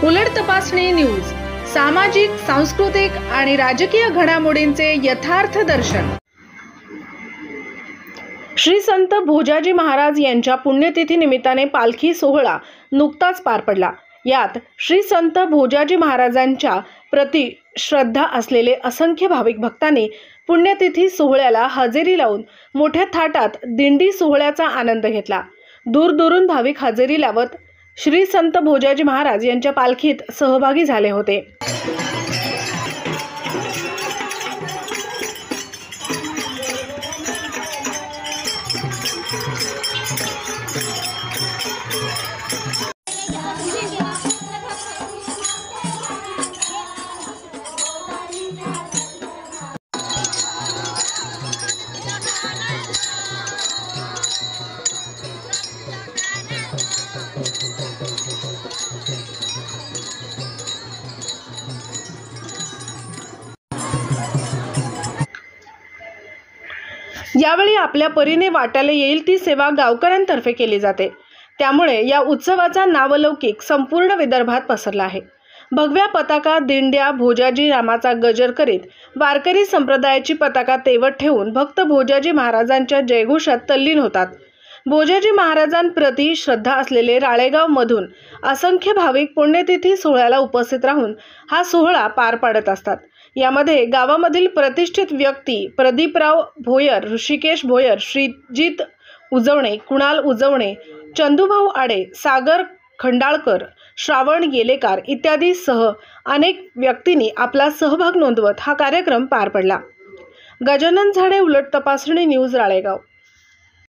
उलट तपासणी न्यूज, सामाजिक, सांस्कृतिक आणि राजकीय घडामोडींचे यथार्थ दर्शन। श्री संत भोजाजी महाराज यांच्या पुण्यतिथी निमित्ताने पालखी सोहळा नुकताच पार पडला। यात श्री संत भोजाजी महाराजांच्या प्रति श्रद्धा असलेले असंख्य भाविक भक्तांनी पुण्यतिथी सोहळ्याला हजेरी लावून मोठ्या थाटात दिंडी सोहळ्याचा आनंद घेतला। दूरदूरून भाविक हजेरी लावत श्री संत भोजाजी महाराज यांच्या पालखीत सहभागी झाले होते। यावेळी आपल्या परीने वाट्याला येईल ती सेवा गावकऱ्यांतर्फे केली जाते। त्यामुळे या उत्सवाचा नावलौकिक संपूर्ण विदर्भात पसरला आहे। भगव्या पताका, दिंड्या, भोजाजी रामाचा गजर करीत वारकरी संप्रदायाची पताका तेवत ठेवून भक्त भोजाजी महाराजांच्या जयघोषात तल्लीन होतात। भोजाजी महाराजांप्रती श्रद्धा असलेले राळेगाव मधून असंख्य भाविक पुण्यतिथी सोहळ्याला उपस्थित राहून हा सोहळा पार पाडत असतात। यामध्ये गावामधील प्रतिष्ठित व्यक्ती प्रदीपराव भोयर, ऋषिकेश भोयर, श्रीजित उजवणे, कुणाल उजवणे, चंदूभाऊ आडे, सागर खंडाळकर, श्रावण येलेकार इत्यादी सह अनेक व्यक्तींनी आपला सहभाग नोंदवत हा कार्यक्रम पार पडला। गजानन झाडे, उलट तपासणी न्यूज, राळेगाव।